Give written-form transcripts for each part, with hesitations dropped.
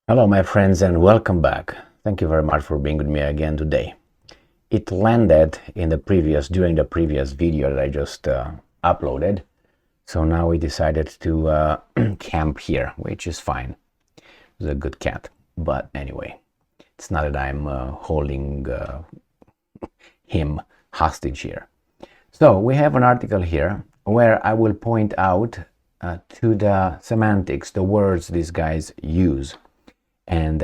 Hello, my friends, and welcome back. Thank you very much for being with me again today. It landed during the previous video that I just uploaded. So now we decided to camp here, which is fine. It's a good cat. But anyway, it's not that I'm holding him hostage here. So we have an article here where I will point out to the semantics, the words these guys use. And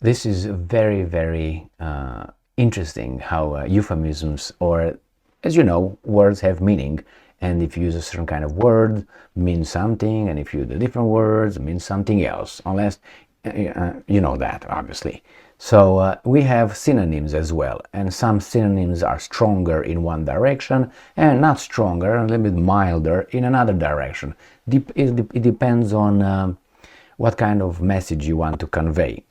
this is very, very interesting how euphemisms, or as you know, words have meaning. And if you use a certain kind of word, means something, and if you use the different words, means something else, unless you know that, obviously. So we have synonyms as well, and some synonyms are stronger in one direction and not stronger, a little bit milder in another direction. It depends on what kind of message you want to convey.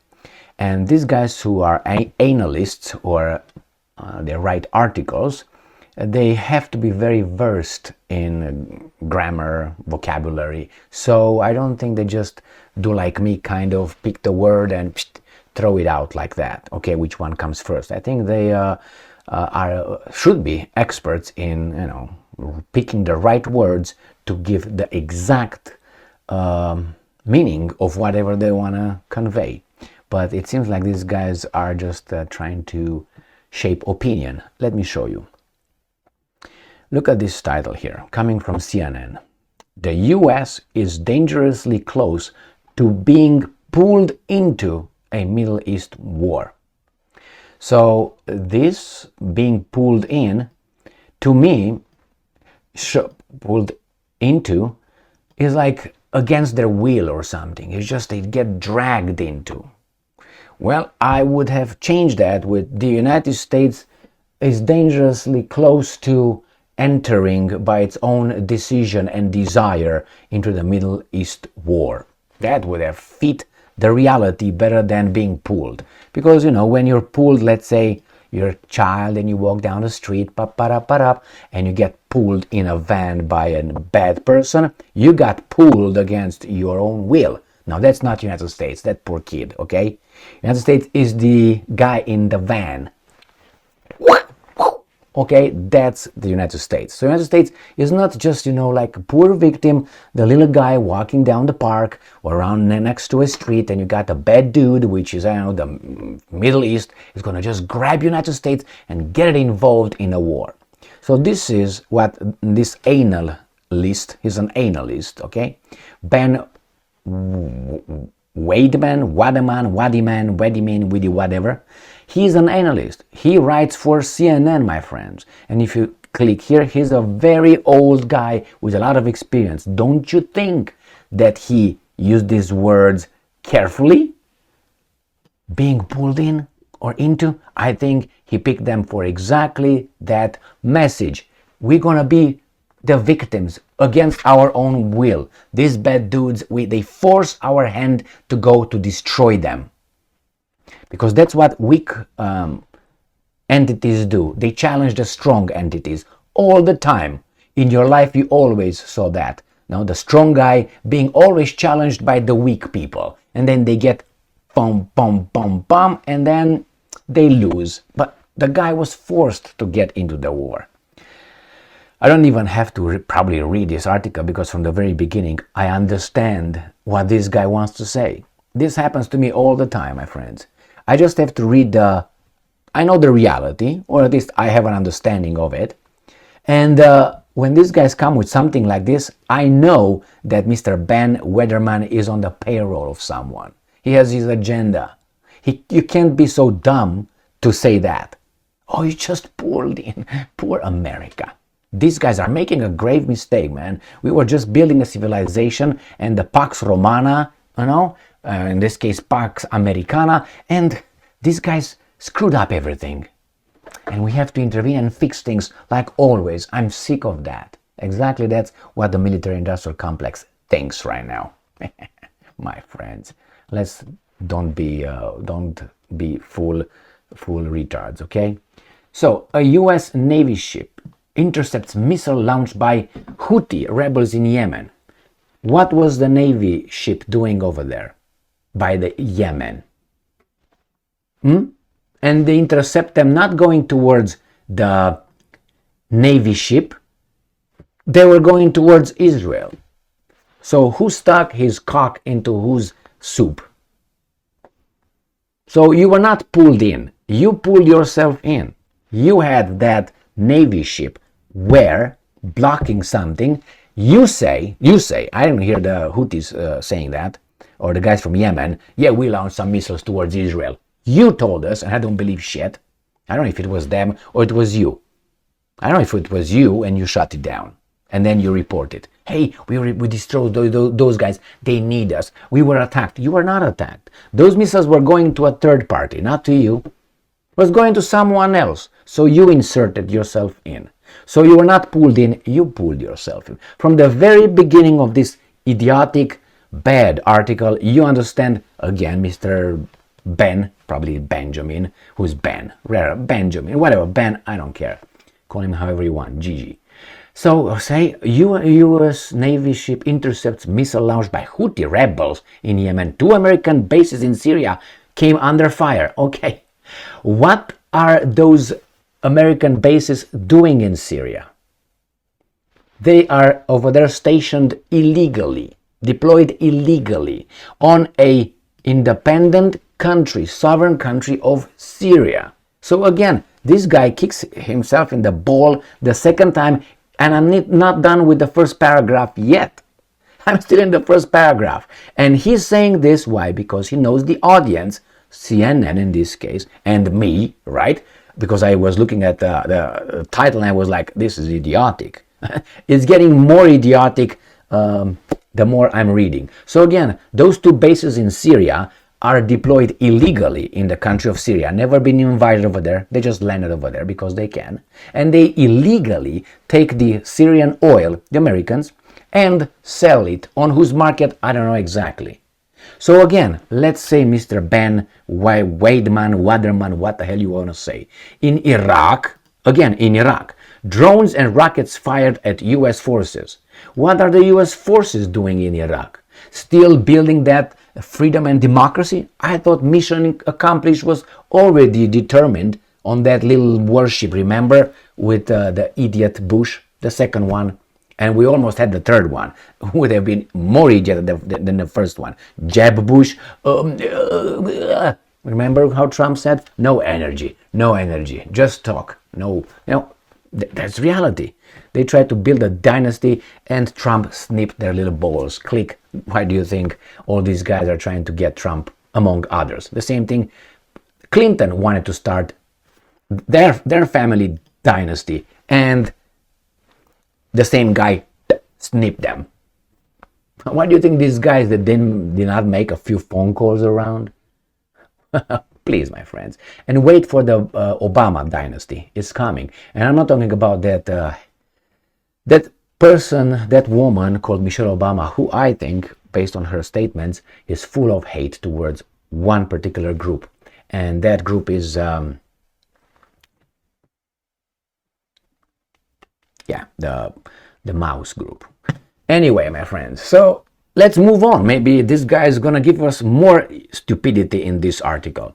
And these guys who are analysts, or they write articles, they have to be very versed in grammar, vocabulary. So I don't think they just do like me, kind of pick the word and throw it out like that. Okay, which one comes first? I think they should be experts in picking the right words to give the exact meaning of whatever they want to convey. But it seems like these guys are just trying to shape opinion. Let me show you. Look at this title here, coming from CNN. The US is dangerously close to being pulled into a Middle East war. So this being pulled in, to me, pulled into is like against their will or something. It's just they get dragged into. Well, I would have changed that with the United States is dangerously close to entering by its own decision and desire into the Middle East war. That would have fit the reality better than being pulled. Because, when you're pulled, let's say you're a child and you walk down the street, and you get pulled in a van by a bad person, you got pulled against your own will. Now, that's not United States, that poor kid, okay? United States is the guy in the van. Okay, that's the United States. So United States is not just, like a poor victim, the little guy walking down the park or around next to a street, and you got a bad dude, which is, the Middle East, is going to just grab United States and get it involved in a war. So this is what this analyst, he's an analyst, okay? Ben Wadiman, whatever. He's an analyst. He writes for CNN, my friends. And if you click here, he's a very old guy with a lot of experience. Don't you think that he used these words carefully? Being pulled in or into? I think he picked them for exactly that message. We're gonna be the victims against our own will. These bad dudes, they force our hand to go to destroy them. Because that's what weak entities do. They challenge the strong entities all the time. In your life, you always saw that. Now, the strong guy being always challenged by the weak people. And then they get bum, and then they lose. But the guy was forced to get into the war. I don't even have to probably read this article, because from the very beginning, I understand what this guy wants to say. This happens to me all the time, my friends. I just have to read I know the reality, or at least I have an understanding of it. And when these guys come with something like this, I know that Mr. Ben Weatherman is on the payroll of someone. He has his agenda. You can't be so dumb to say that. Oh, you just pulled in. Poor America. These guys are making a grave mistake, man. We were just building a civilization, and the Pax Romana, in this case Pax Americana, and these guys screwed up everything. And we have to intervene and fix things like always. I'm sick of that. Exactly, that's what the military-industrial complex thinks right now. My friends, let's don't be full retards, okay? So, a US Navy ship intercepts missile launched by Houthi rebels in Yemen. What was the Navy ship doing over there? by the Yemen. And they intercept them not going towards the Navy ship, they were going towards Israel. So who stuck his cock into whose soup? So you were not pulled in, you pulled yourself in. You had that Navy ship where blocking something. You say, I didn't hear the Houthis saying that, or the guys from Yemen, yeah, we launched some missiles towards Israel. You told us, and I don't believe shit. I don't know if it was them or it was you. I don't know if it was you and you shut it down. And then you report it. Hey, we destroyed those guys. They need us. We were attacked. You were not attacked. Those missiles were going to a third party, not to you. It was going to someone else. So you inserted yourself in. So you were not pulled in, you pulled yourself in. From the very beginning of this idiotic, bad article, you understand, again, Mr. Ben, probably Benjamin, who's Ben, rare, Benjamin, whatever, Ben, I don't care. Call him however you want, Gigi. So, say, U.S. Navy ship intercepts missile launched by Houthi rebels in Yemen. 2 American bases in Syria came under fire. Okay, what are those American bases doing in Syria? They are over there stationed illegally, deployed illegally on a independent country, sovereign country of Syria. So again, this guy kicks himself in the ball the second time, and I'm not done with the first paragraph yet. I'm still in the first paragraph. And he's saying this, why? Because he knows the audience, CNN in this case, and me, right? Because I was looking at the title and I was like, this is idiotic. It's getting more idiotic the more I'm reading. So again, those 2 bases in Syria are deployed illegally in the country of Syria, never been invited over there, they just landed over there because they can, and they illegally take the Syrian oil, the Americans, and sell it on whose market, I don't know exactly. So again, let's say Mr. Ben Waderman, what the hell you want to say. In Iraq, drones and rockets fired at U.S. forces. What are the U.S. forces doing in Iraq? Still building that freedom and democracy? I thought mission accomplished was already determined on that little warship, remember, with the idiot Bush, the second one, and we almost had the third one, would have been more idiot than the first one. Jeb Bush, remember how Trump said, no energy, just talk. No, that's reality. They tried to build a dynasty and Trump snipped their little balls. Click. Why do you think all these guys are trying to get Trump, among others? The same thing, Clinton wanted to start their family dynasty, and the same guy snipped them. Why do you think these guys that did not make a few phone calls around? Please, my friends, and wait for the Obama dynasty. It's coming, and I'm not talking about that person, that woman called Michelle Obama, who I think, based on her statements, is full of hate towards one particular group, and that group is the mouse group. Anyway, my friends, so let's move on. Maybe this guy is gonna give us more stupidity in this article.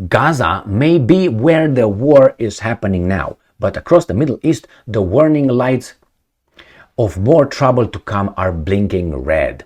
Gaza may be where the war is happening now, but across the Middle East, the warning lights of more trouble to come are blinking red.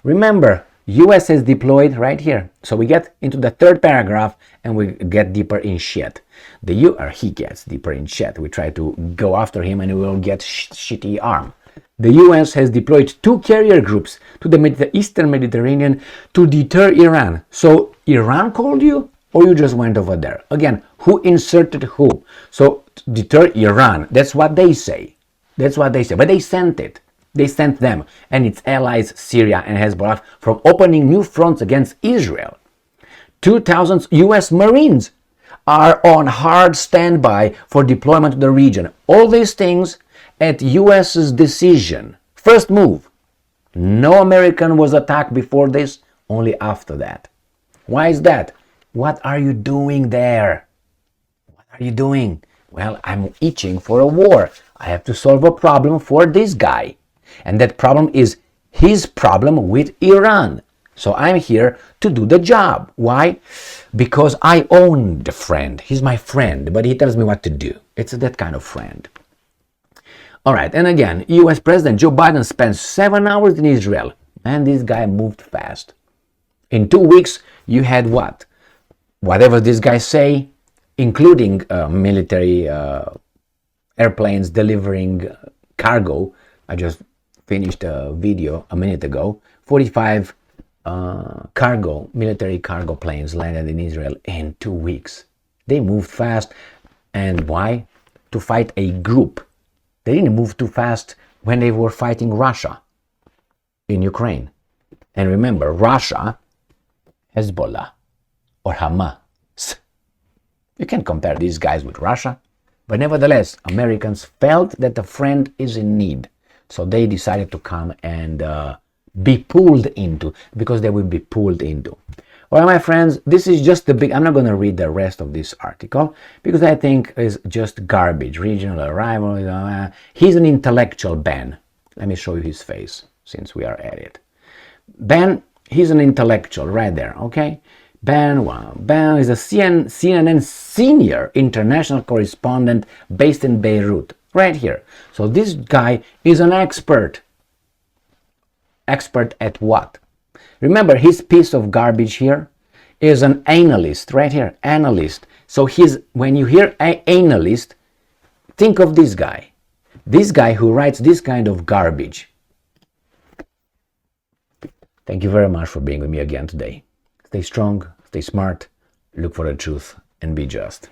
Remember, US has deployed right here. So we get into the third paragraph and we get deeper in shit. He gets deeper in shit. We try to go after him and we will get shitty arm. The US has deployed 2 carrier groups to the Eastern Mediterranean to deter Iran. So Iran called you, or you just went over there? Again, who inserted who? So deter Iran. That's what they say. But they sent it. They sent them and its allies, Syria and Hezbollah, from opening new fronts against Israel. 2,000 US Marines are on hard standby for deployment to the region. All these things at US's decision. First move. No American was attacked before this, only after that. Why is that? What are you doing there? What are you doing? Well, I'm itching for a war. I have to solve a problem for this guy. And that problem is his problem with Iran. So I'm here to do the job. Why? Because I own the friend. He's my friend, but he tells me what to do. It's that kind of friend. All right, and again, US President Joe Biden spent 7 hours in Israel, and this guy moved fast. In 2 weeks, you had what? Whatever these guys say, including military airplanes delivering cargo. I just finished a video a minute ago. 45 military cargo planes landed in Israel in 2 weeks. They moved fast. And why? To fight a group. They didn't move too fast when they were fighting Russia in Ukraine. And remember, Russia, Hezbollah, or Hamas. You can't compare these guys with Russia. But nevertheless, Americans felt that a friend is in need. So they decided to come and be pulled into, because they will be pulled into. All right, my friends, this is just the big, I'm not going to read the rest of this article because I think it's just garbage. Regional arrival, he's an intellectual, Ben. Let me show you his face since we are at it. Ben, he's an intellectual right there, okay? Ben is a CNN senior international correspondent based in Beirut, right here. So this guy is an expert. Expert at what? Remember, his piece of garbage here is an analyst, right here, analyst. So when you hear analyst, think of this guy who writes this kind of garbage. Thank you very much for being with me again today. Stay strong, stay smart, look for the truth, and be just.